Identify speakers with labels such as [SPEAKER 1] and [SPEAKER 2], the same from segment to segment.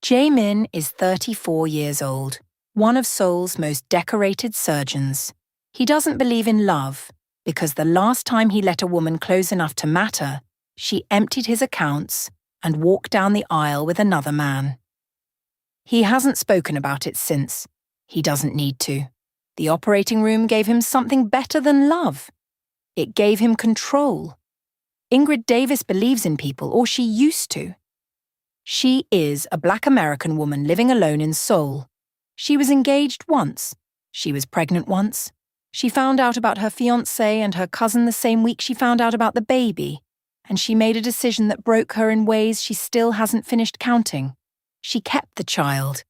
[SPEAKER 1] Jae-min is 34 years old, one of Seoul's most decorated surgeons. He doesn't believe in love because the last time he let a woman close enough to matter, she emptied his accounts and walked down the aisle with another man. He hasn't spoken about it since. He doesn't need to. The operating room gave him something better than love. It gave him control. Ingrid Davis believes in people, or she used to. She is a Black American woman living alone in Seoul. She was engaged once. She was pregnant once. She found out about her fiancé and her cousin the same week she found out about the baby, and she made a decision that broke her in ways she still hasn't finished counting. She kept the child,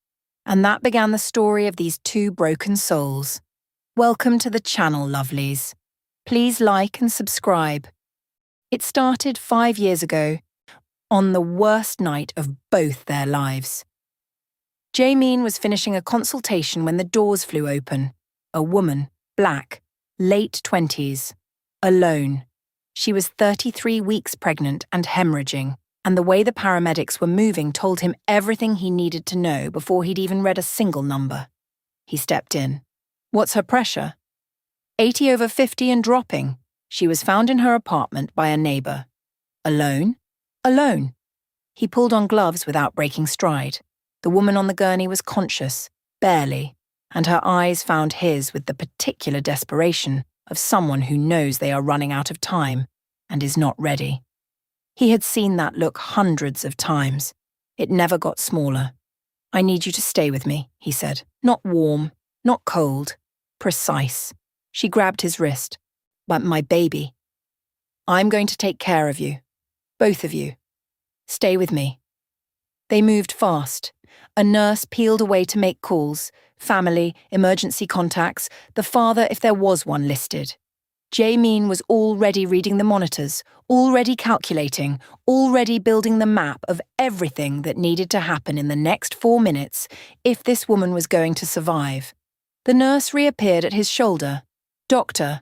[SPEAKER 1] and that began the story of these two broken souls. Welcome to the channel, lovelies. Please like and subscribe. It started 5 years ago, on the worst night of both their lives. Jae-min was finishing a consultation when the doors flew open. A woman, black, late 20s, alone. She was 33 weeks pregnant and hemorrhaging, and the way the paramedics were moving told him everything he needed to know before he'd even read a single number. He stepped in. What's her pressure? 80/50 and dropping. She was found in her apartment by a neighbor. Alone? Alone. He pulled on gloves without breaking stride. The woman on the gurney was conscious, barely, and her eyes found his with the particular desperation of someone who knows they are running out of time and is not ready. He had seen that look hundreds of times. It never got smaller. I need you to stay with me, he said. Not warm, not cold, precise. She grabbed his wrist. But my baby. I'm going to take care of you. Both of you. Stay with me. They moved fast. A nurse peeled away to make calls. Family, emergency contacts, the father if there was one listed. Jae-min was already reading the monitors, already calculating, already building the map of everything that needed to happen in the next 4 minutes if this woman was going to survive. The nurse reappeared at his shoulder. Doctor,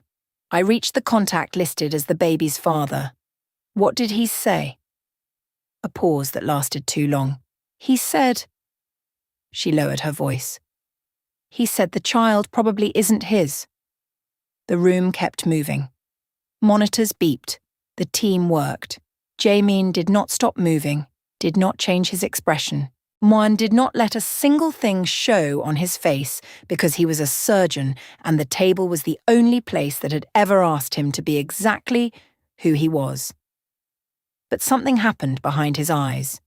[SPEAKER 1] I reached the contact listed as the baby's father. What did he say? A pause that lasted too long. He said... She lowered her voice. He said the child probably isn't his. The room kept moving. Monitors beeped. The team worked. Jae-min did not stop moving, did not change his expression. Moan did not let a single thing show on his face because he was a surgeon and the table was the only place that had ever asked him to be exactly who he was. But something happened behind his eyes.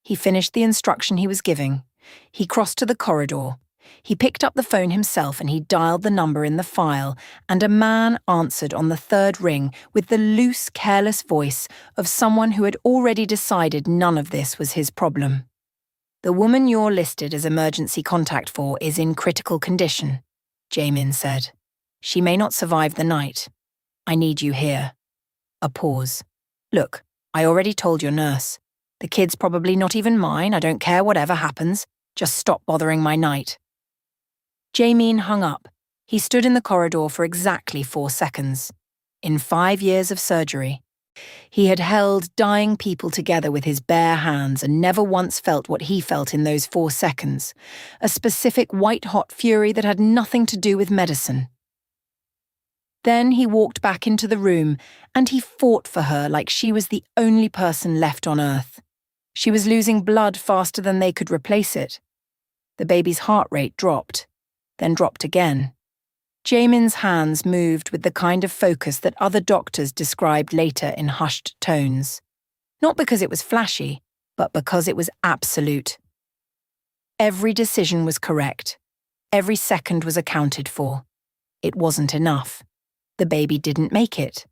[SPEAKER 1] He finished the instruction he was giving. He crossed to the corridor. He picked up the phone himself and he dialed the number in the file, and a man answered on the third ring with the loose, careless voice of someone who had already decided none of this was his problem. The woman you're listed as emergency contact for is in critical condition, Jae-min said. She may not survive the night. I need you here. A pause. Look, I already told your nurse. The kid's probably not even mine. I don't care whatever happens. Just stop bothering my night. Jae-min hung up. He stood in the corridor for exactly 4 seconds. In 5 years of surgery, he had held dying people together with his bare hands and never once felt what he felt in those 4 seconds, a specific white-hot fury that had nothing to do with medicine. Then he walked back into the room and he fought for her like she was the only person left on earth. She was losing blood faster than they could replace it. The baby's heart rate dropped, then dropped again. Jae-min's hands moved with the kind of focus that other doctors described later in hushed tones. Not because it was flashy, but because it was absolute. Every decision was correct. Every second was accounted for. It wasn't enough. The baby didn't make it.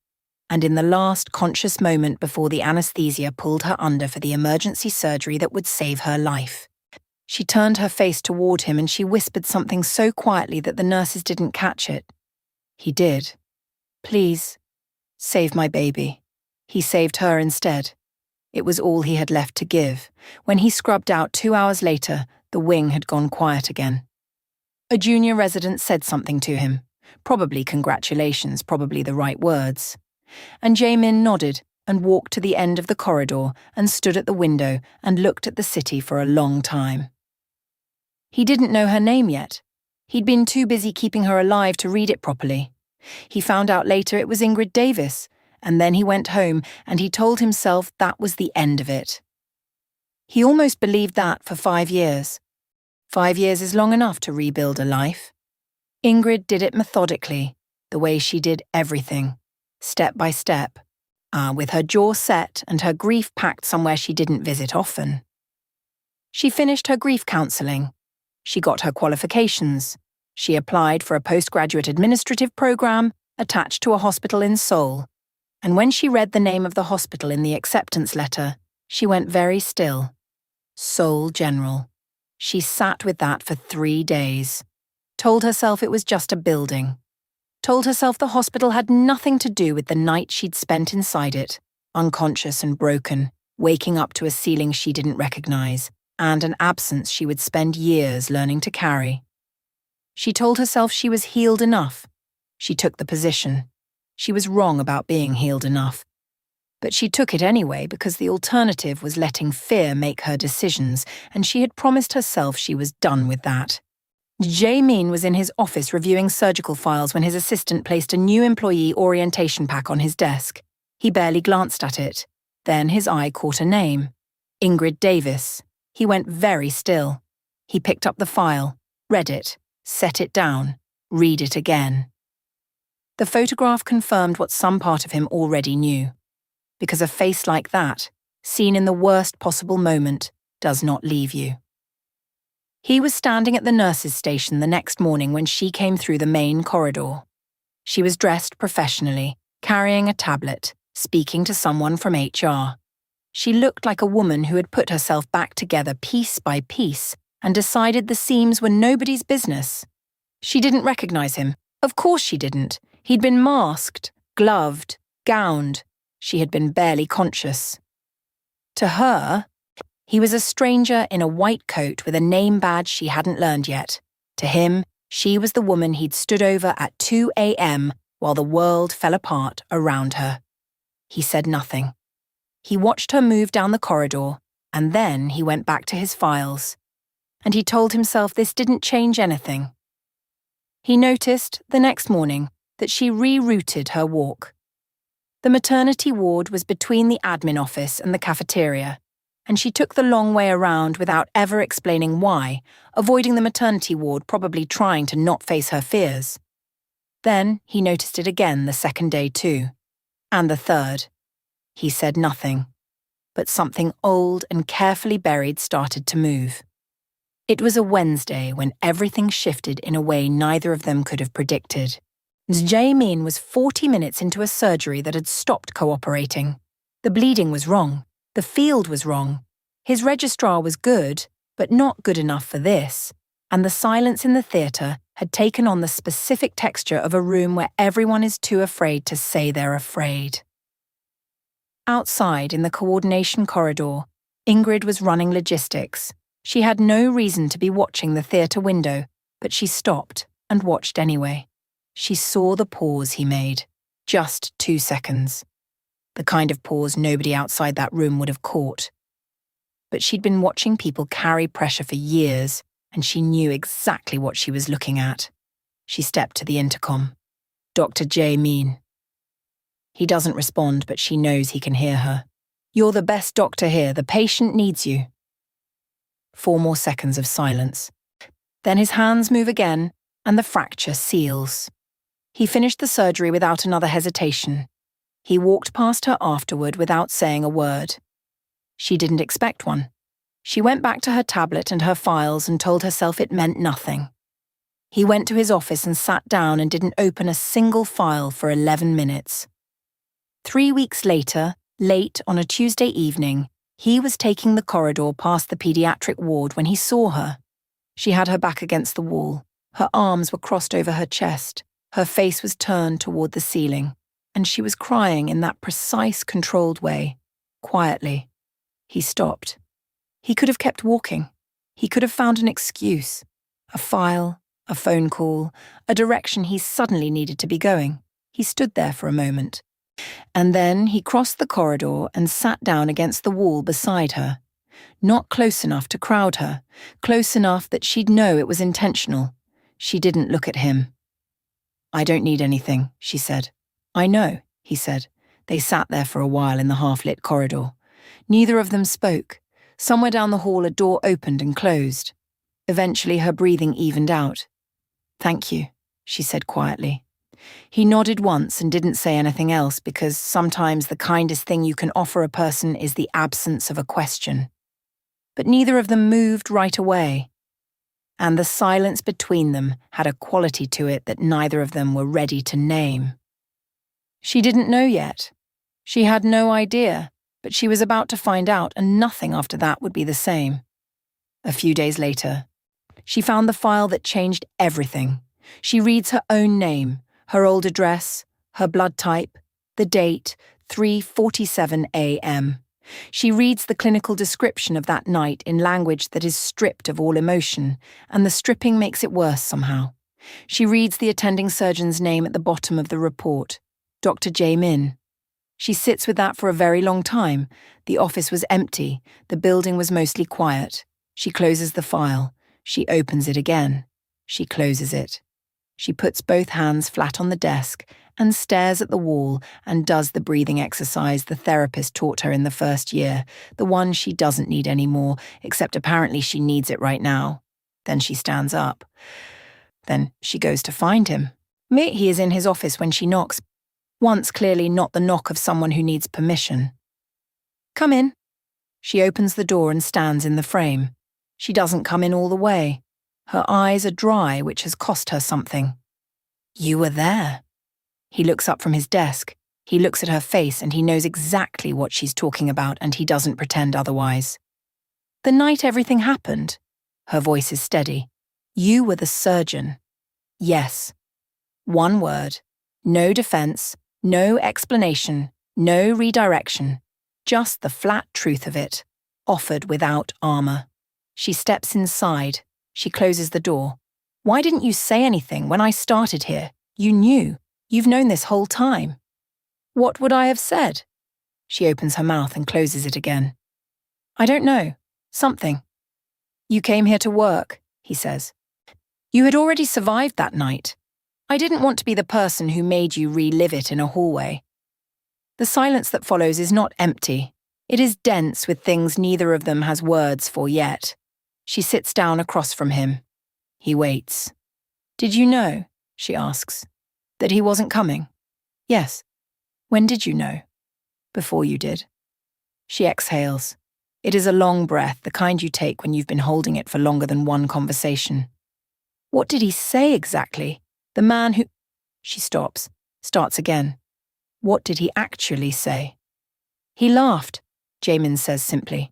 [SPEAKER 1] And in the last conscious moment before the anesthesia pulled her under for the emergency surgery that would save her life, she turned her face toward him and she whispered something so quietly that the nurses didn't catch it. He did. Please, save my baby. He saved her instead. It was all he had left to give. When he scrubbed out 2 hours later, the wing had gone quiet again. A junior resident said something to him. Probably congratulations, probably the right words. And Jae-min nodded, and walked to the end of the corridor and stood at the window and looked at the city for a long time. He didn't know her name yet. He'd been too busy keeping her alive to read it properly. He found out later it was Ingrid Davis, and then he went home and he told himself that was the end of it. He almost believed that for 5 years. 5 years is long enough to rebuild a life. Ingrid did it methodically, the way she did everything, step by step, with her jaw set and her grief packed somewhere she didn't visit often. She finished her grief counselling. She got her qualifications. She applied for a postgraduate administrative program attached to a hospital in Seoul. And when she read the name of the hospital in the acceptance letter, she went very still. Seoul General. She sat with that for 3 days. Told herself it was just a building. Told herself the hospital had nothing to do with the night she'd spent inside it, unconscious and broken, waking up to a ceiling she didn't recognize, and an absence she would spend years learning to carry. She told herself she was healed enough. She took the position. She was wrong about being healed enough. But she took it anyway because the alternative was letting fear make her decisions, and she had promised herself she was done with that. Jae-min was in his office reviewing surgical files when his assistant placed a new employee orientation pack on his desk. He barely glanced at it. Then his eye caught a name. Ingrid Davis. He went very still. He picked up the file, read it, set it down, read it again. The photograph confirmed what some part of him already knew. Because a face like that, seen in the worst possible moment, does not leave you. He was standing at the nurse's station the next morning when she came through the main corridor. She was dressed professionally, carrying a tablet, speaking to someone from HR. She looked like a woman who had put herself back together piece by piece and decided the seams were nobody's business. She didn't recognize him. Of course she didn't. He'd been masked, gloved, gowned. She had been barely conscious. To her, he was a stranger in a white coat with a name badge she hadn't learned yet. To him, she was the woman he'd stood over at 2 a.m. while the world fell apart around her. He said nothing. He watched her move down the corridor, and then he went back to his files. And he told himself this didn't change anything. He noticed, the next morning, that she rerouted her walk. The maternity ward was between the admin office and the cafeteria, and she took the long way around without ever explaining why, avoiding the maternity ward, probably trying to not face her fears. Then he noticed it again the second day too, and the third. He said nothing, but something old and carefully buried started to move. It was a Wednesday when everything shifted in a way neither of them could have predicted. Jae-min was 40 minutes into a surgery that had stopped cooperating. The bleeding was wrong. The field was wrong. His registrar was good, but not good enough for this. And the silence in the theatre had taken on the specific texture of a room where everyone is too afraid to say they're afraid. Outside, in the coordination corridor, Ingrid was running logistics. She had no reason to be watching the theatre window, but she stopped and watched anyway. She saw the pause he made, just 2 seconds. The kind of pause nobody outside that room would have caught. But she'd been watching people carry pressure for years, and she knew exactly what she was looking at. She stepped to the intercom. Dr. Jae-min. He doesn't respond, but she knows he can hear her. You're the best doctor here. The patient needs you. 4 more seconds of silence. Then his hands move again, and the fracture seals. He finished the surgery without another hesitation. He walked past her afterward without saying a word. She didn't expect one. She went back to her tablet and her files and told herself it meant nothing. He went to his office and sat down and didn't open a single file for 11 minutes. 3 weeks later, late on a Tuesday evening, he was taking the corridor past the pediatric ward when he saw her. She had her back against the wall. Her arms were crossed over her chest. Her face was turned toward the ceiling, and she was crying in that precise, controlled way, quietly. He stopped. He could have kept walking. He could have found an excuse, a file, a phone call, a direction he suddenly needed to be going. He stood there for a moment. And then he crossed the corridor and sat down against the wall beside her. Not close enough to crowd her, close enough that she'd know it was intentional. She didn't look at him. "I don't need anything," she said. "I know," he said. They sat there for a while in the half-lit corridor. Neither of them spoke. Somewhere down the hall a door opened and closed. Eventually her breathing evened out. "Thank you," she said quietly. He nodded once and didn't say anything else because sometimes the kindest thing you can offer a person is the absence of a question. But neither of them moved right away. And the silence between them had a quality to it that neither of them were ready to name. She didn't know yet. She had no idea, but she was about to find out, and nothing after that would be the same. A few days later, she found the file that changed everything. She reads her own name, her old address, her blood type, the date, 3:47 a.m. She reads the clinical description of that night in language that is stripped of all emotion, and the stripping makes it worse somehow. She reads the attending surgeon's name at the bottom of the report, Dr. J. Min. She sits with that for a very long time. The office was empty. The building was mostly quiet. She closes the file. She opens it again. She closes it. She puts both hands flat on the desk and stares at the wall and does the breathing exercise the therapist taught her in the first year, the one she doesn't need anymore, except apparently she needs it right now. Then she stands up. Then she goes to find him. He is in his office when she knocks, once clearly not the knock of someone who needs permission. "Come in." She opens the door and stands in the frame. She doesn't come in all the way. Her eyes are dry, which has cost her something. "You were there." He looks up from his desk. He looks at her face and he knows exactly what she's talking about, and he doesn't pretend otherwise. "The night everything happened." Her voice is steady. "You were the surgeon." "Yes." One word. No defense, no explanation, no redirection. Just the flat truth of it, offered without armor. She steps inside. She closes the door. "Why didn't you say anything when I started here? You knew. You've known this whole time." "What would I have said?" She opens her mouth and closes it again. "I don't know. Something." "You came here to work," he says. "You had already survived that night. I didn't want to be the person who made you relive it in a hallway." The silence that follows is not empty. It is dense with things neither of them has words for yet. She sits down across from him. He waits. "Did you know," she asks, "that he wasn't coming?" "Yes." "When did you know?" "Before you did." She exhales. It is a long breath, the kind you take when you've been holding it for longer than one conversation. "What did he say exactly? The man who—" She stops, starts again. "What did he actually say?" "He laughed," Jamin says simply.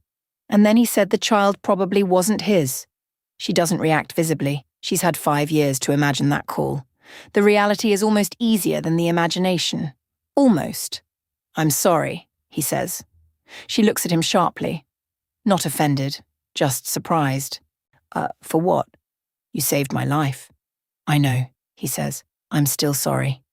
[SPEAKER 1] "And then he said the child probably wasn't his." She doesn't react visibly. She's had 5 years to imagine that call. The reality is almost easier than the imagination. Almost. "I'm sorry," he says. She looks at him sharply. Not offended, just surprised. For what?" "You saved my life." "I know," he says. "I'm still sorry."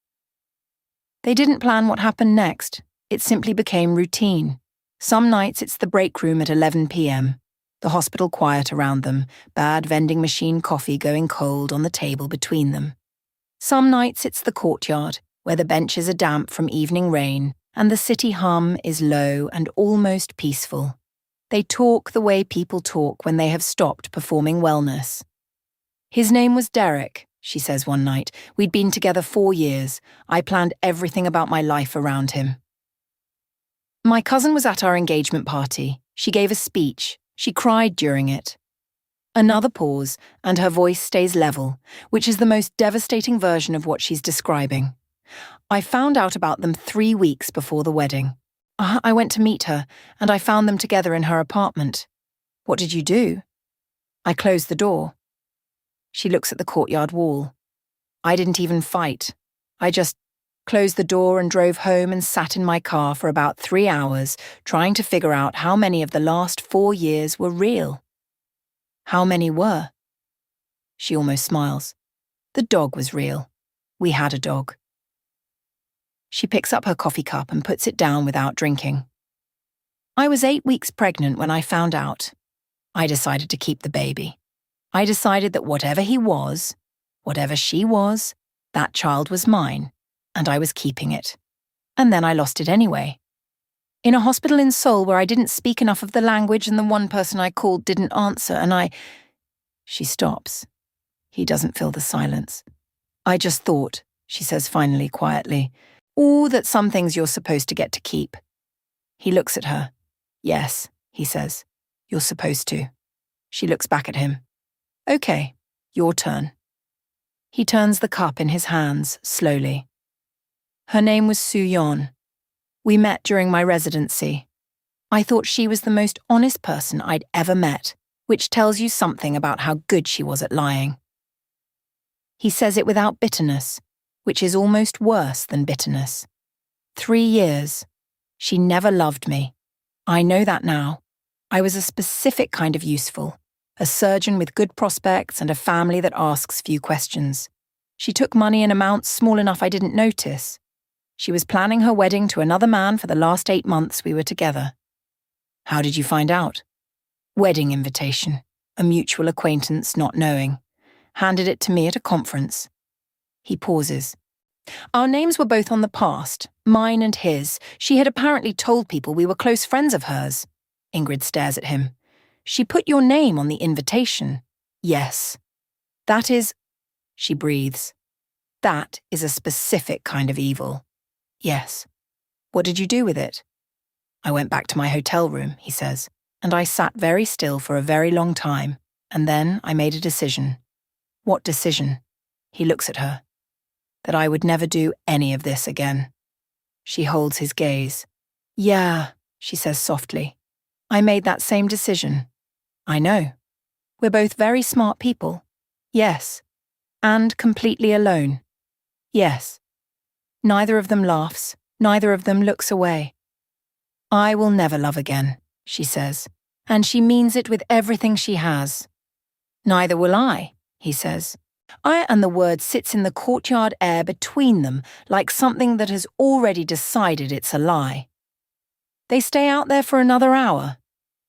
[SPEAKER 1] They didn't plan what happened next. It simply became routine. Some nights it's the break room at 11 p.m. The hospital quiet around them, bad vending machine coffee going cold on the table between them. Some nights it's the courtyard, where the benches are damp from evening rain, and the city hum is low and almost peaceful. They talk the way people talk when they have stopped performing wellness. "His name was Derek," she says one night. "We'd been together 4 years. I planned everything about my life around him." "My cousin was at our engagement party. She gave a speech. She cried during it." Another pause, and her voice stays level, which is the most devastating version of what she's describing. "I found out about them 3 weeks before the wedding. I went to meet her, and I found them together in her apartment." "What did you do?" "I closed the door." She looks at the courtyard wall. "I didn't even fight. I just closed the door and drove home and sat in my car for about 3 hours, trying to figure out how many of the last 4 years were real." "How many were?" She almost smiles. "The dog was real. We had a dog." She picks up her coffee cup and puts it down without drinking. I was 8 weeks pregnant when I found out. I decided to keep the baby. I decided that whatever he was, whatever she was, that child was mine, and I was keeping it. And then I lost it anyway. In a hospital in Seoul where I didn't speak enough of the language and the one person I called didn't answer and She stops. He doesn't fill the silence. I just thought, she says finally quietly, that some things you're supposed to get to keep. He looks at her. Yes, he says, you're supposed to. She looks back at him. Okay, your turn. He turns the cup in his hands, slowly. Her name was Soo-yeon. We met during my residency. I thought she was the most honest person I'd ever met, which tells you something about how good she was at lying. He says it without bitterness, which is almost worse than bitterness. 3 years. She never loved me. I know that now. I was a specific kind of useful, a surgeon with good prospects and a family that asks few questions. She took money in amounts small enough I didn't notice. She was planning her wedding to another man for the last 8 months we were together. How did you find out? Wedding invitation, a mutual acquaintance not knowing. Handed it to me at a conference. He pauses. Our names were both on the past, mine and his. She had apparently told people we were close friends of hers. Ingrid stares at him. She put your name on the invitation. Yes. That is... She breathes. That is a specific kind of evil. Yes. What did you do with it? I went back to my hotel room, he says, and I sat very still for a very long time, and then I made a decision. What decision? He looks at her. That I would never do any of this again. She holds his gaze. Yeah, she says softly. I made that same decision. I know. We're both very smart people. Yes. And completely alone. Yes. Neither of them laughs. Neither of them looks away. I will never love again, she says, and she means it with everything she has. Neither will I, he says. And the word sits in the courtyard air between them like something that has already decided it's a lie. They stay out there for another hour.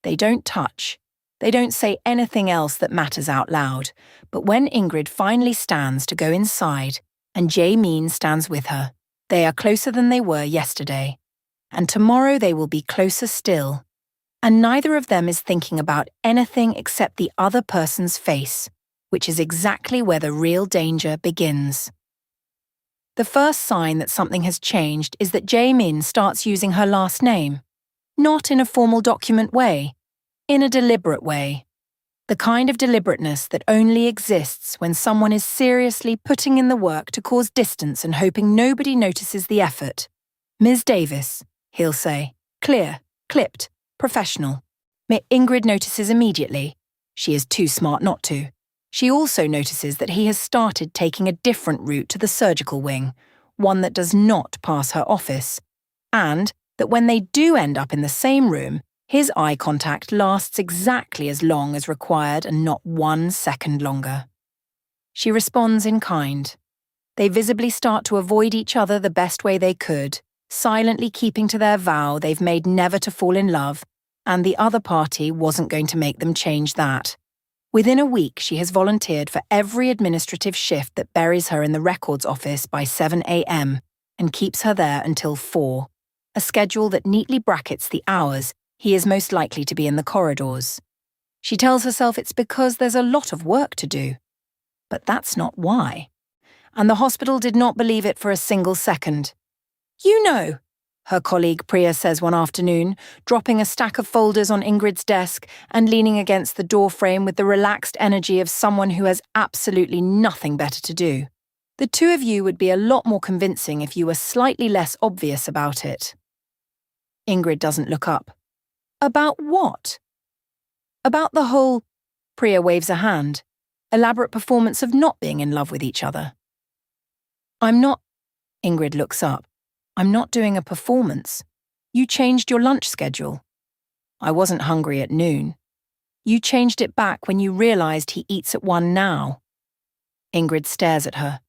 [SPEAKER 1] They don't touch. They don't say anything else that matters out loud. But when Ingrid finally stands to go inside, and Jae-min stands with her, they are closer than they were yesterday. And tomorrow they will be closer still. And neither of them is thinking about anything except the other person's face, which is exactly where the real danger begins. The first sign that something has changed is that Jae-min starts using her last name. Not in a formal document way, in a deliberate way. The kind of deliberateness that only exists when someone is seriously putting in the work to cause distance and hoping nobody notices the effort. Ms. Davis, he'll say, clear, clipped, professional. Ingrid notices immediately. She is too smart not to. She also notices that he has started taking a different route to the surgical wing, one that does not pass her office, and that when they do end up in the same room, his eye contact lasts exactly as long as required and not 1 second longer. She responds in kind. They visibly start to avoid each other the best way they could, silently keeping to their vow they've made never to fall in love, and the other party wasn't going to make them change that. Within a week, she has volunteered for every administrative shift that buries her in the records office by 7 a.m. and keeps her there until 4, a schedule that neatly brackets the hours he is most likely to be in the corridors. She tells herself it's because there's a lot of work to do. But that's not why. And the hospital did not believe it for a single second. You know, her colleague Priya says one afternoon, dropping a stack of folders on Ingrid's desk and leaning against the doorframe with the relaxed energy of someone who has absolutely nothing better to do. The two of you would be a lot more convincing if you were slightly less obvious about it. Ingrid doesn't look up. About what? About the whole, Priya waves a hand, elaborate performance of not being in love with each other. I'm not, Ingrid looks up. I'm not doing a performance. You changed your lunch schedule. I wasn't hungry at noon. You changed it back when you realized he eats at 1 now. Ingrid stares at her.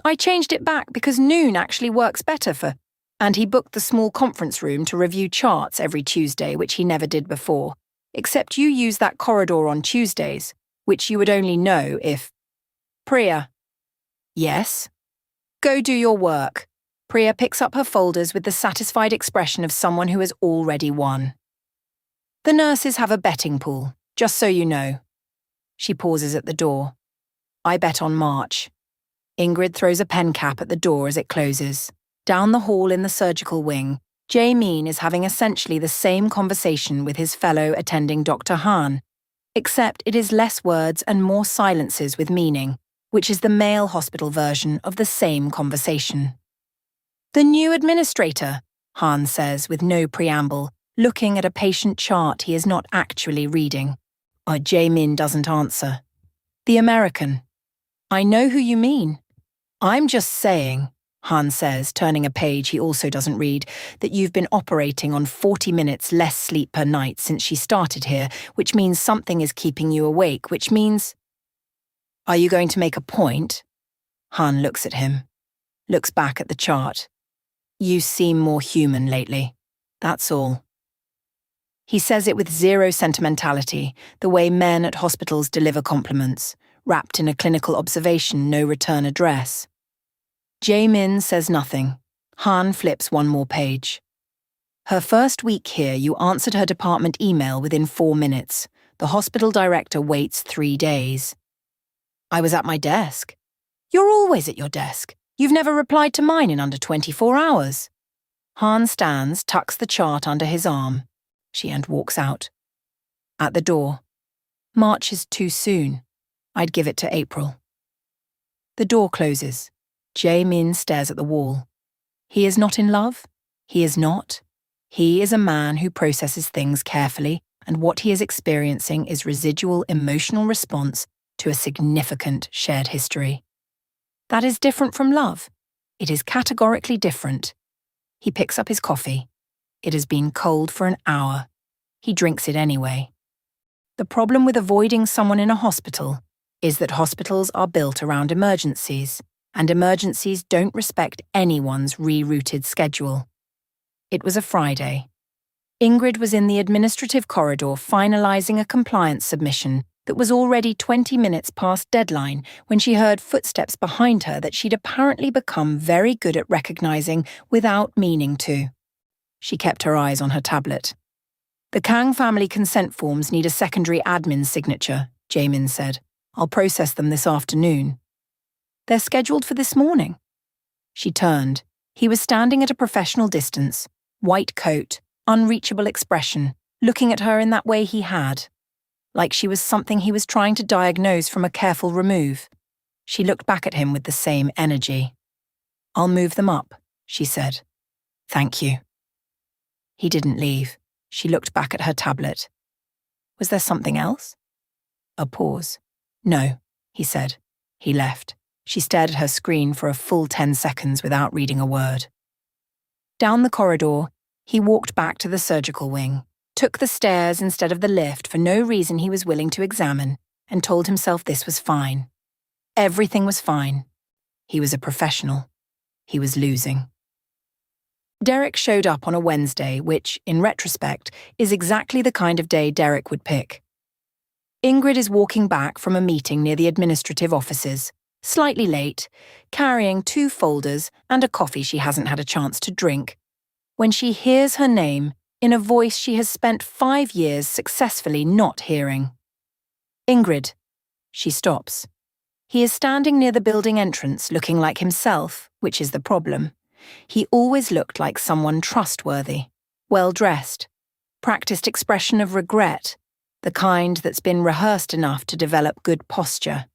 [SPEAKER 1] I changed it back because noon actually works better for... And he booked the small conference room to review charts every Tuesday, which he never did before. Except you use that corridor on Tuesdays, which you would only know if... Priya. Yes? Go do your work. Priya picks up her folders with the satisfied expression of someone who has already won. The nurses have a betting pool, just so you know. She pauses at the door. I bet on March. Ingrid throws a pen cap at the door as it closes. Down the hall in the surgical wing, Jae-min is having essentially the same conversation with his fellow attending Dr. Han, except it is less words and more silences with meaning, which is the male hospital version of the same conversation. The new administrator, Han says with no preamble, looking at a patient chart he is not actually reading. Jae-min doesn't answer. The American. I know who you mean. I'm just saying, Han says, turning a page he also doesn't read, that you've been operating on 40 minutes less sleep per night since she started here, which means something is keeping you awake, which means... Are you going to make a point? Han looks at him, looks back at the chart. You seem more human lately. That's all. He says it with zero sentimentality, the way men at hospitals deliver compliments, wrapped in a clinical observation, no return address. Jae-min says nothing. Han flips one more page. Her first week here, you answered her department email within 4 minutes. The hospital director waits 3 days. I was at my desk. You're always at your desk. You've never replied to mine in under 24 hours. Han stands, tucks the chart under his arm. She walks out. At the door. March is too soon. I'd give it to April. The door closes. Jae-min stares at the wall. He is not in love. He is not. He is a man who processes things carefully, and what he is experiencing is residual emotional response to a significant shared history. That is different from love. It is categorically different. He picks up his coffee. It has been cold for an hour. He drinks it anyway. The problem with avoiding someone in a hospital is that hospitals are built around emergencies, and emergencies don't respect anyone's rerouted schedule. It was a Friday. Ingrid was in the administrative corridor finalizing a compliance submission that was already 20 minutes past deadline when she heard footsteps behind her that she'd apparently become very good at recognizing without meaning to. She kept her eyes on her tablet. The Kang family consent forms need a secondary admin signature, Jae-min said. I'll process them this afternoon. They're scheduled for this morning. She turned. He was standing at a professional distance, white coat, unreachable expression, looking at her in that way he had, like she was something he was trying to diagnose from a careful remove. She looked back at him with the same energy. I'll move them up, she said. Thank you. He didn't leave. She looked back at her tablet. Was there something else? A pause. No, he said. He left. She stared at her screen for a full 10 seconds without reading a word. Down the corridor, he walked back to the surgical wing, took the stairs instead of the lift for no reason he was willing to examine, and told himself this was fine. Everything was fine. He was a professional. He was losing. Derek showed up on a Wednesday, which, in retrospect, is exactly the kind of day Derek would pick. Ingrid is walking back from a meeting near the administrative offices, slightly late, carrying 2 folders and a coffee she hasn't had a chance to drink, when she hears her name in a voice she has spent 5 years successfully not hearing. Ingrid. She stops. He is standing near the building entrance looking like himself, which is the problem. He always looked like someone trustworthy, well-dressed, practiced expression of regret, the kind that's been rehearsed enough to develop good posture.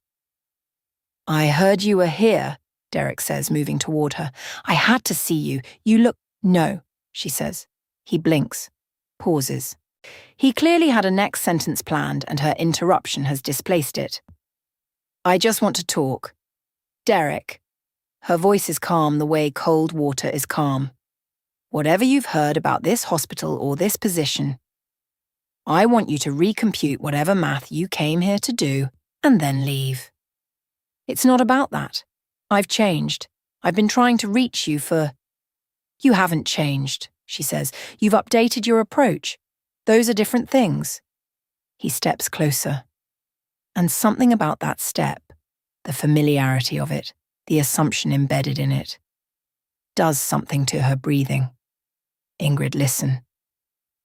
[SPEAKER 1] I heard you were here, Derek says, moving toward her. I had to see you. You look... No, she says. He blinks, pauses. He clearly had a next sentence planned and her interruption has displaced it. I just want to talk. Derek. Her voice is calm the way cold water is calm. Whatever you've heard about this hospital or this position, I want you to recompute whatever math you came here to do and then leave. It's not about that. I've changed. I've been trying to reach you for... You haven't changed, she says. You've updated your approach. Those are different things. He steps closer. And something about that step, the familiarity of it, the assumption embedded in it, does something to her breathing. Ingrid, listen.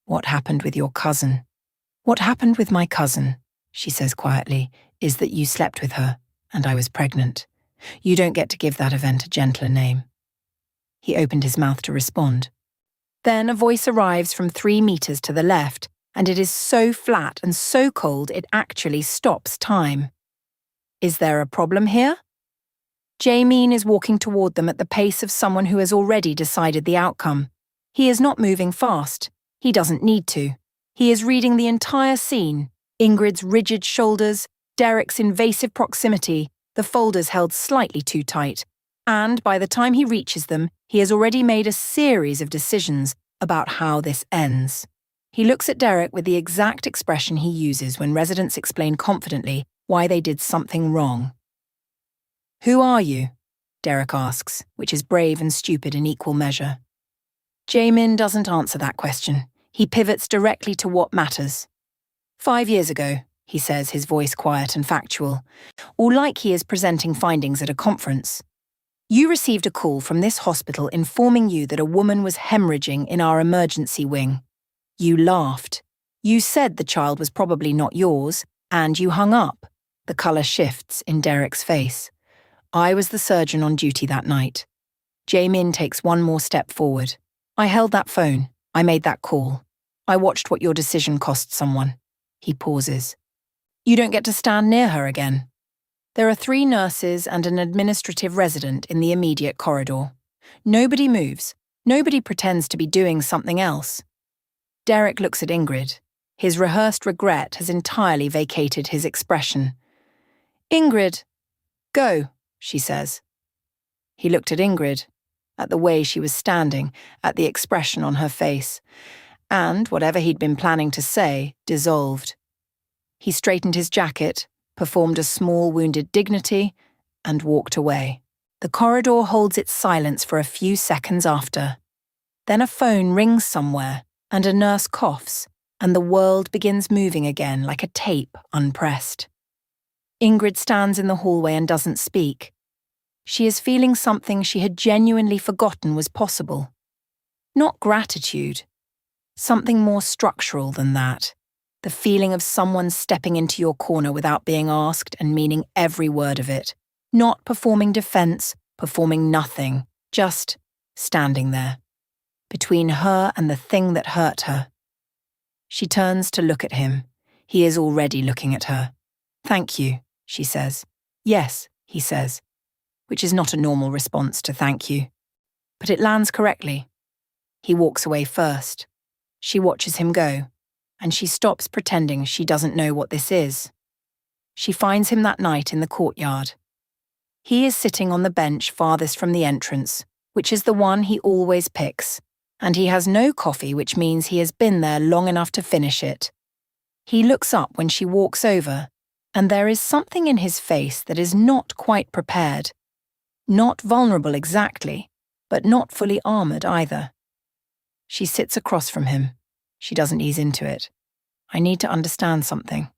[SPEAKER 1] What happened with your cousin? What happened with my cousin, she says quietly, is that you slept with her, and I was pregnant. You don't get to give that event a gentler name. He opened his mouth to respond. Then a voice arrives from 3 meters to the left, and it is so flat and so cold it actually stops time. Is there a problem here? Jamin is walking toward them at the pace of someone who has already decided the outcome. He is not moving fast. He doesn't need to. He is reading the entire scene, Ingrid's rigid shoulders, Derek's invasive proximity, the folders held slightly too tight, and by the time he reaches them, he has already made a series of decisions about how this ends. He looks at Derek with the exact expression he uses when residents explain confidently why they did something wrong. Who are you? Derek asks, which is brave and stupid in equal measure. Jamin doesn't answer that question. He pivots directly to what matters. 5 years ago, he says, his voice quiet and factual, or like he is presenting findings at a conference. You received a call from this hospital informing you that a woman was hemorrhaging in our emergency wing. You laughed. You said the child was probably not yours, and you hung up. The colour shifts in Derek's face. I was the surgeon on duty that night. Jamin takes one more step forward. I held that phone. I made that call. I watched what your decision cost someone. He pauses. You don't get to stand near her again. There are 3 nurses and an administrative resident in the immediate corridor. Nobody moves. Nobody pretends to be doing something else. Derek looks at Ingrid. His rehearsed regret has entirely vacated his expression. Ingrid, go, she says. He looked at Ingrid, at the way she was standing, at the expression on her face, and whatever he'd been planning to say dissolved. He straightened his jacket, performed a small wounded dignity, and walked away. The corridor holds its silence for a few seconds after. Then a phone rings somewhere, and a nurse coughs, and the world begins moving again like a tape unpressed. Ingrid stands in the hallway and doesn't speak. She is feeling something she had genuinely forgotten was possible. Not gratitude. Something more structural than that. The feeling of someone stepping into your corner without being asked and meaning every word of it. Not performing defense, performing nothing, just standing there. Between her and the thing that hurt her. She turns to look at him. He is already looking at her. Thank you, she says. Yes, he says, which is not a normal response to thank you. But it lands correctly. He walks away first. She watches him go, and she stops pretending she doesn't know what this is. She finds him that night in the courtyard. He is sitting on the bench farthest from the entrance, which is the one he always picks, and he has no coffee, which means he has been there long enough to finish it. He looks up when she walks over, and there is something in his face that is not quite prepared. Not vulnerable exactly, but not fully armoured either. She sits across from him. She doesn't ease into it. I need to understand something.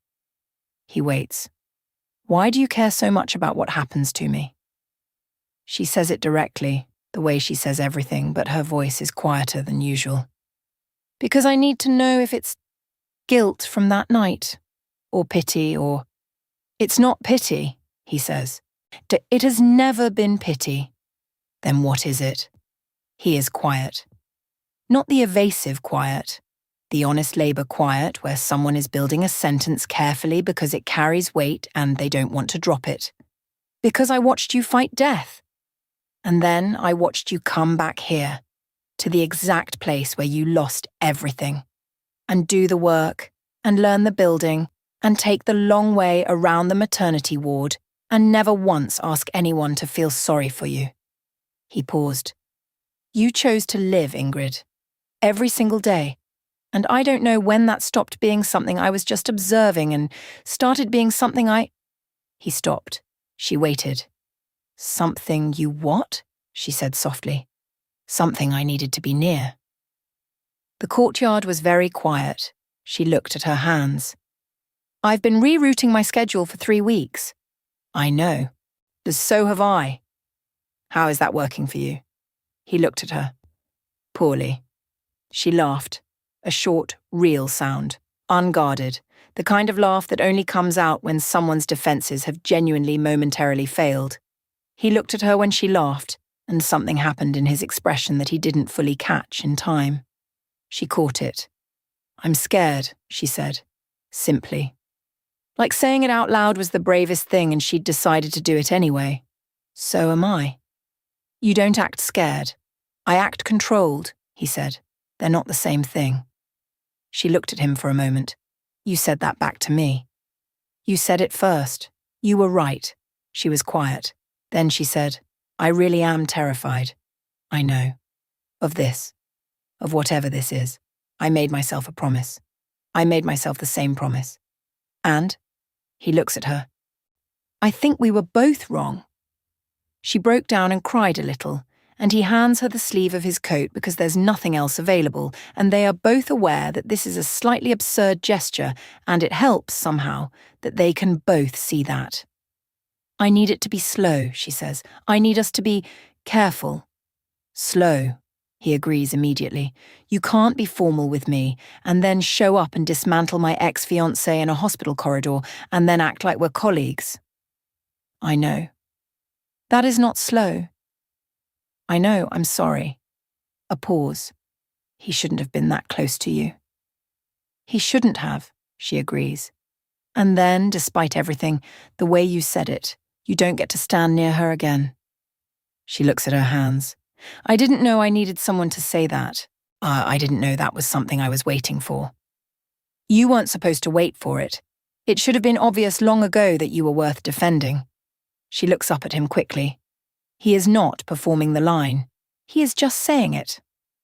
[SPEAKER 1] He waits. Why do you care so much about what happens to me? She says it directly, the way she says everything, but her voice is quieter than usual. Because I need to know if it's guilt from that night, or pity, or... It's not pity, he says. It has never been pity. Then what is it? He is quiet. Not the evasive quiet. The honest labour quiet where someone is building a sentence carefully because it carries weight and they don't want to drop it. Because I watched you fight death. And then I watched you come back here, to the exact place where you lost everything, and do the work, and learn the building, and take the long way around the maternity ward, and never once ask anyone to feel sorry for you. He paused. You chose to live, Ingrid. Every single day. And I don't know when that stopped being something I was just observing and started being something I... He stopped. She waited. Something you what? She said softly. Something I needed to be near. The courtyard was very quiet. She looked at her hands. I've been rerouting my schedule for 3 weeks. I know. So have I. How is that working for you? He looked at her. Poorly. She laughed. A short, real sound. Unguarded. The kind of laugh that only comes out when someone's defenses have genuinely momentarily failed. He looked at her when she laughed, and something happened in his expression that he didn't fully catch in time. She caught it. I'm scared, she said, simply. Like saying it out loud was the bravest thing and she'd decided to do it anyway. So am I. You don't act scared. I act controlled, he said. They're not the same thing. She looked at him for a moment. You said that back to me. You said it first. You were right. She was quiet. Then she said, I really am terrified. I know. Of this. Of whatever this is. I made myself a promise. I made myself the same promise. And? He looks at her. I think we were both wrong. She broke down and cried a little, and he hands her the sleeve of his coat because there's nothing else available, and they are both aware that this is a slightly absurd gesture, and it helps, somehow, that they can both see that. I need it to be slow, she says. I need us to be careful. Slow, he agrees immediately. You can't be formal with me, and then show up and dismantle my ex-fiancé in a hospital corridor, and then act like we're colleagues. I know. That is not slow. I know, I'm sorry. A pause. He shouldn't have been that close to you. He shouldn't have, she agrees. And then, despite everything, the way you said it, you don't get to stand near her again. She looks at her hands. I didn't know I needed someone to say that. I didn't know that was something I was waiting for. You weren't supposed to wait for it. It should have been obvious long ago that you were worth defending. She looks up at him quickly. He is not performing the line. He is just saying it,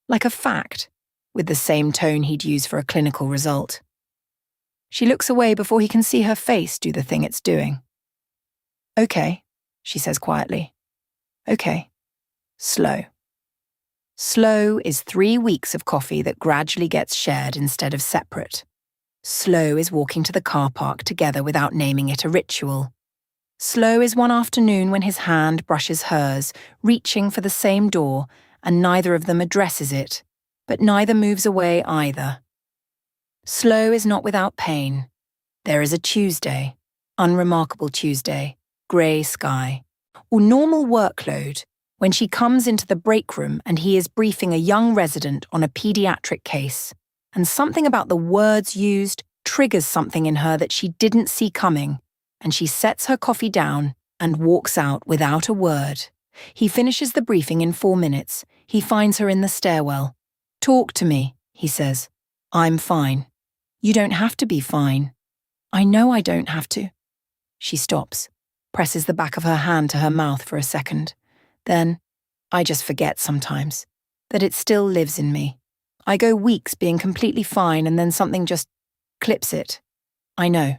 [SPEAKER 1] like a fact, with the same tone he'd use for a clinical result. She looks away before he can see her face do the thing it's doing. Okay, she says quietly. Okay. Slow. Slow is 3 weeks of coffee that gradually gets shared instead of separate. Slow is walking to the car park together without naming it a ritual. Slow is one afternoon when his hand brushes hers, reaching for the same door, and neither of them addresses it, but neither moves away either. Slow is not without pain. There is a Tuesday, unremarkable Tuesday, grey sky, or normal workload, when she comes into the break room and he is briefing a young resident on a paediatric case, and something about the words used triggers something in her that she didn't see coming, and she sets her coffee down and walks out without a word. He finishes the briefing in 4 minutes. He finds her in the stairwell. Talk to me, he says. I'm fine. You don't have to be fine. I know I don't have to. She stops, presses the back of her hand to her mouth for a second. Then, I just forget sometimes that it still lives in me. I go weeks being completely fine and then something just clips it. I know.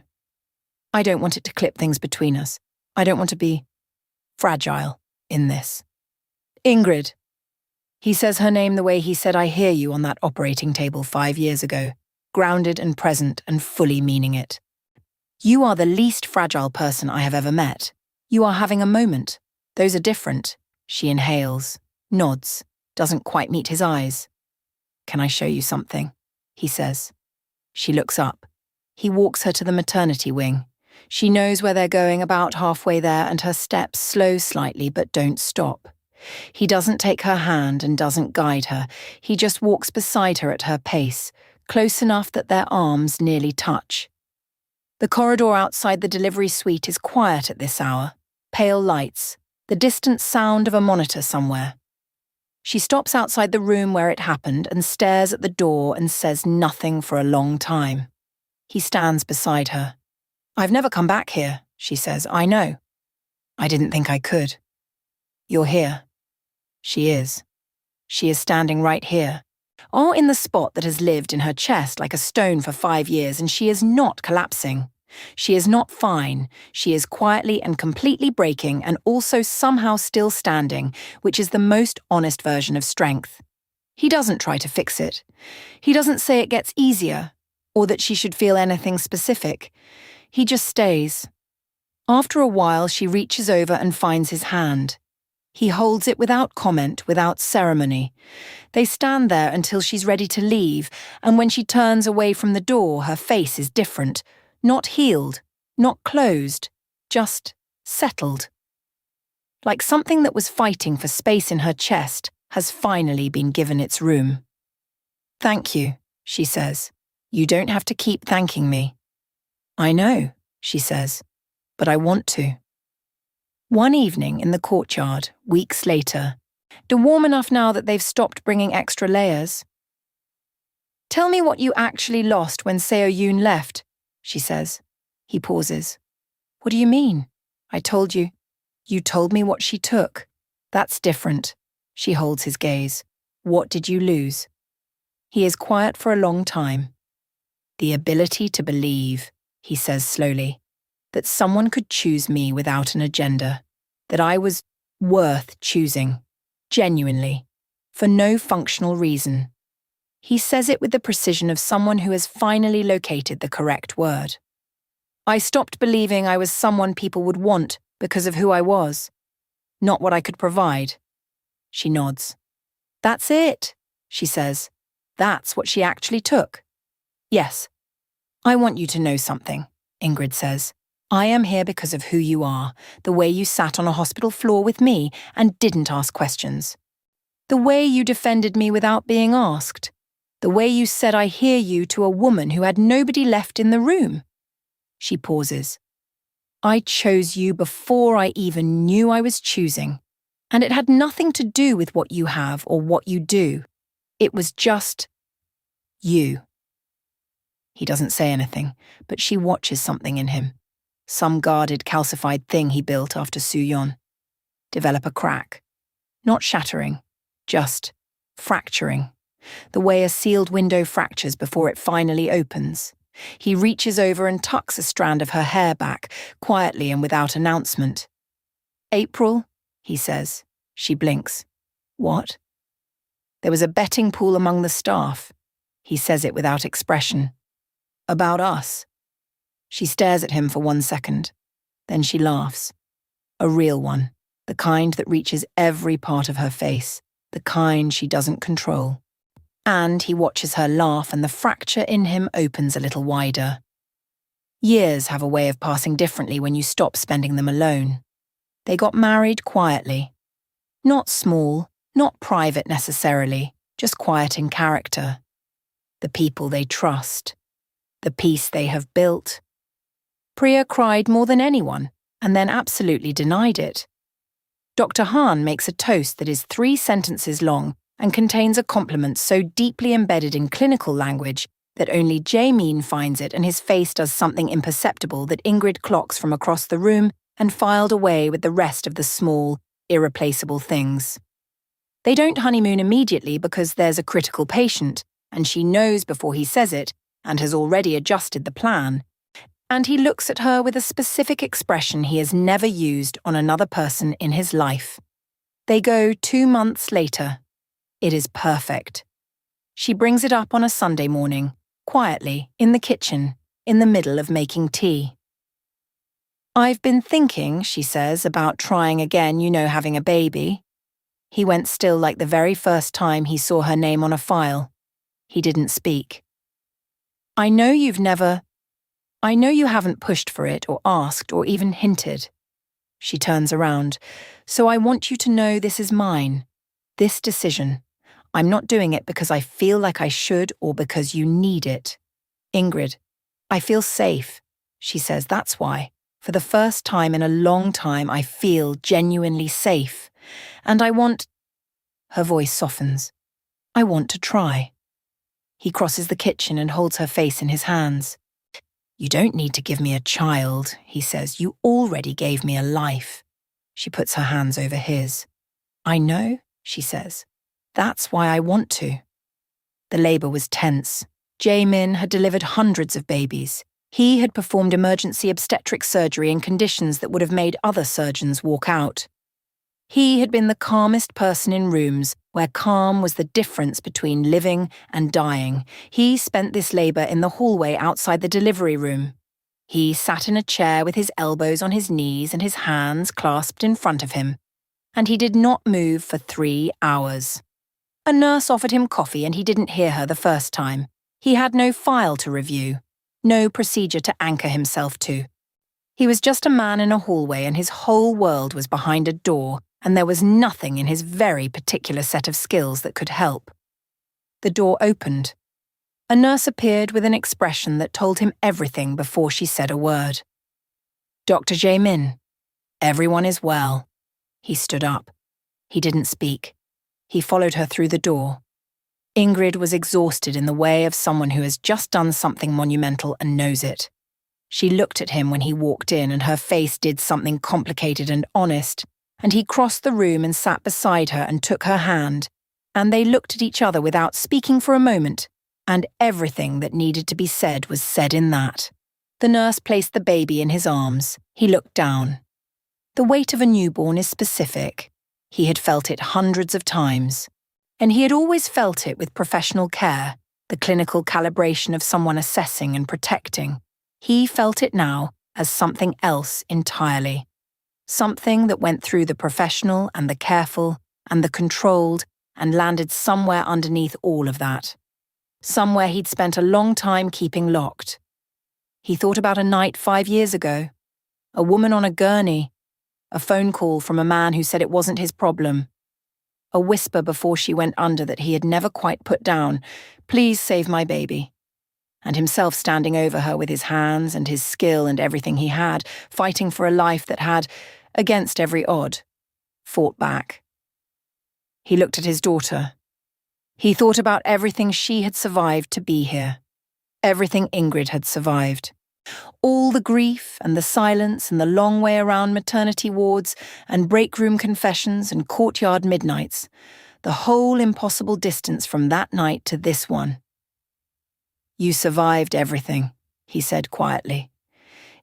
[SPEAKER 1] I don't want it to clip things between us. I don't want to be fragile in this. Ingrid. He says her name the way he said I hear you on that operating table 5 years ago, grounded and present and fully meaning it. You are the least fragile person I have ever met. You are having a moment. Those are different. She inhales, nods, doesn't quite meet his eyes. Can I show you something? He says. She looks up. He walks her to the maternity wing. She knows where they're going, about halfway there, and her steps slow slightly but don't stop. He doesn't take her hand and doesn't guide her. He just walks beside her at her pace, close enough that their arms nearly touch. The corridor outside the delivery suite is quiet at this hour. Pale lights, the distant sound of a monitor somewhere. She stops outside the room where it happened and stares at the door and says nothing for a long time. He stands beside her. I've never come back here, she says. I know. I didn't think I could. You're here. She is. She is standing right here. Or in the spot that has lived in her chest like a stone for 5 years, and she is not collapsing. She is not fine. She is quietly and completely breaking and also somehow still standing, which is the most honest version of strength. He doesn't try to fix it. He doesn't say it gets easier, or that she should feel anything specific. He just stays. After a while, she reaches over and finds his hand. He holds it without comment, without ceremony. They stand there until she's ready to leave, and when she turns away from the door, her face is different. Not healed, not closed, just settled. Like something that was fighting for space in her chest has finally been given its room. "Thank you," she says. "You don't have to keep thanking me." "I know," she says, "but I want to." One evening in the courtyard, weeks later, they're warm enough now that they've stopped bringing extra layers. "Tell me what you actually lost when Seo-yoon left," she says. He pauses. "What do you mean?" "I told you. You told me what she took. That's different." She holds his gaze. "What did you lose?" He is quiet for a long time. "The ability to believe," he says slowly, "that someone could choose me without an agenda, that I was worth choosing, genuinely, for no functional reason." He says it with the precision of someone who has finally located the correct word. "I stopped believing I was someone people would want because of who I was, not what I could provide." She nods. "That's it," she says. "That's what she actually took." "Yes. I want you to know something," Ingrid says. "I am here because of who you are, the way you sat on a hospital floor with me and didn't ask questions. The way you defended me without being asked. The way you said I hear you to a woman who had nobody left in the room." She pauses. "I chose you before I even knew I was choosing. And it had nothing to do with what you have or what you do. It was just you." He doesn't say anything, but she watches something in him. Some guarded, calcified thing he built after Soo-yeon. Develop a crack. Not shattering, just fracturing. The way a sealed window fractures before it finally opens. He reaches over and tucks a strand of her hair back, quietly and without announcement. "April," he says. She blinks. "What?" "There was a betting pool among the staff." He says it without expression. "About us." She stares at him for 1 second. Then she laughs. A real one. The kind that reaches every part of her face. The kind she doesn't control. And he watches her laugh and the fracture in him opens a little wider. Years have a way of passing differently when you stop spending them alone. They got married quietly. Not small, not private necessarily, just quiet in character. The people they trust. The peace they have built. Priya cried more than anyone, and then absolutely denied it. Dr. Han makes a toast that is 3 sentences long and contains a compliment so deeply embedded in clinical language that only Jae-min finds it and his face does something imperceptible that Ingrid clocks from across the room and filed away with the rest of the small, irreplaceable things. They don't honeymoon immediately because there's a critical patient, and she knows before he says it, and has already adjusted the plan. And he looks at her with a specific expression he has never used on another person in his life. They go 2 months later. It is perfect. She brings it up on a Sunday morning, quietly, in the kitchen, in the middle of making tea. "I've been thinking," she says, "about trying again, having a baby." He went still like the very first time he saw her name on a file. He didn't speak. I know you haven't pushed for it or asked or even hinted." She turns around. "So I want you to know this is mine. This decision. I'm not doing it because I feel like I should or because you need it. Ingrid, I feel safe," she says. "That's why. For the first time in a long time, I feel genuinely safe. And I want..." Her voice softens. "I want to try." He crosses the kitchen and holds her face in his hands. "You don't need to give me a child," he says. "You already gave me a life." She puts her hands over his. "I know," she says. "That's why I want to." The labor was tense. Jae-min had delivered hundreds of babies. He had performed emergency obstetric surgery in conditions that would have made other surgeons walk out. He had been the calmest person in rooms where calm was the difference between living and dying. He spent this labor in the hallway outside the delivery room. He sat in a chair with his elbows on his knees and his hands clasped in front of him, and he did not move for 3 hours. A nurse offered him coffee and he didn't hear her the first time. He had no file to review, no procedure to anchor himself to. He was just a man in a hallway and his whole world was behind a door, and there was nothing in his very particular set of skills that could help. The door opened. A nurse appeared with an expression that told him everything before she said a word. "Dr. Jae-min, everyone is well." He stood up. He didn't speak. He followed her through the door. Ingrid was exhausted in the way of someone who has just done something monumental and knows it. She looked at him when he walked in and her face did something complicated and honest, and he crossed the room and sat beside her and took her hand, and they looked at each other without speaking for a moment, and everything that needed to be said was said in that. The nurse placed the baby in his arms. He looked down. The weight of a newborn is specific. He had felt it hundreds of times. And he had always felt it with professional care, the clinical calibration of someone assessing and protecting. He felt it now as something else entirely. Something that went through the professional and the careful and the controlled and landed somewhere underneath all of that. Somewhere he'd spent a long time keeping locked. He thought about a night 5 years ago. A woman on a gurney. A phone call from a man who said it wasn't his problem. A whisper before she went under that he had never quite put down, "Please save my baby." And himself standing over her with his hands and his skill and everything he had, fighting for a life that had, against every odd, fought back. He looked at his daughter. He thought about everything she had survived to be here. Everything Ingrid had survived. All the grief and the silence and the long way around maternity wards and break room confessions and courtyard midnights. The whole impossible distance from that night to this one. "You survived everything," he said quietly.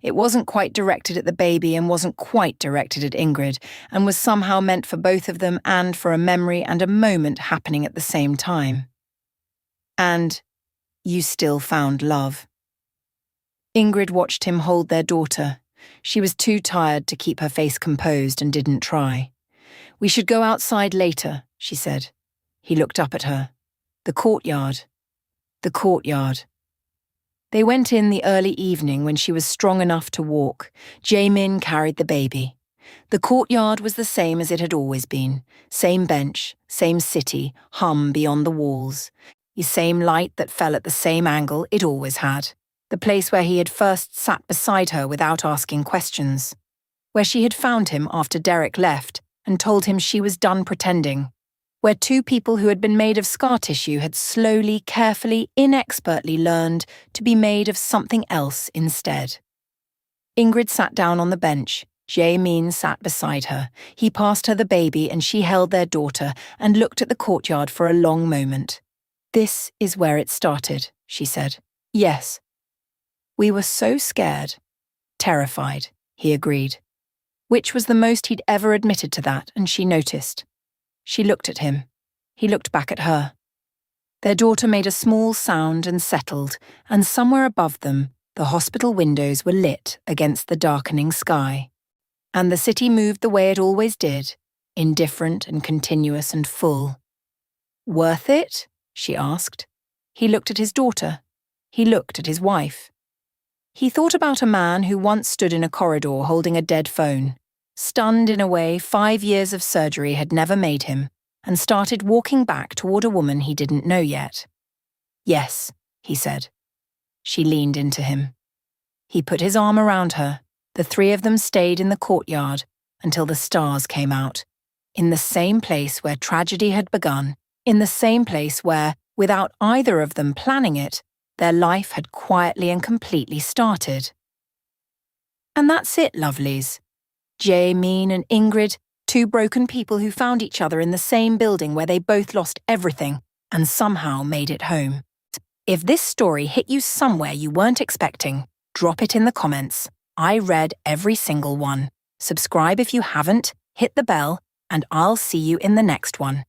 [SPEAKER 1] It wasn't quite directed at the baby and wasn't quite directed at Ingrid, and was somehow meant for both of them and for a memory and a moment happening at the same time. "And you still found love." Ingrid watched him hold their daughter. She was too tired to keep her face composed and didn't try. "We should go outside later," she said. He looked up at her. "The courtyard. The courtyard." They went in the early evening when she was strong enough to walk. Jae-min carried the baby. The courtyard was the same as it had always been. Same bench, same city, hum beyond the walls. The same light that fell at the same angle it always had. The place where he had first sat beside her without asking questions. Where she had found him after Derek left and told him she was done pretending. Where two people who had been made of scar tissue had slowly, carefully, inexpertly learned to be made of something else instead. Ingrid sat down on the bench. Jae-min sat beside her. He passed her the baby and she held their daughter and looked at the courtyard for a long moment. "This is where it started," she said. "Yes." "We were so scared." "Terrified," he agreed. Which was the most he'd ever admitted to that, and she noticed. She looked at him. He looked back at her. Their daughter made a small sound and settled, and somewhere above them, the hospital windows were lit against the darkening sky. And the city moved the way it always did, indifferent and continuous and full. "Worth it?" she asked. He looked at his daughter. He looked at his wife. He thought about a man who once stood in a corridor holding a dead phone, stunned in a way 5 years of surgery had never made him, and started walking back toward a woman he didn't know yet. "Yes," he said. She leaned into him. He put his arm around her. The three of them stayed in the courtyard until the stars came out, in the same place where tragedy had begun, in the same place where, without either of them planning it, their life had quietly and completely started. And that's it, lovelies. Jae-min and Ingrid, two broken people who found each other in the same building where they both lost everything and somehow made it home. If this story hit you somewhere you weren't expecting, drop it in the comments. I read every single one. Subscribe if you haven't, hit the bell, and I'll see you in the next one.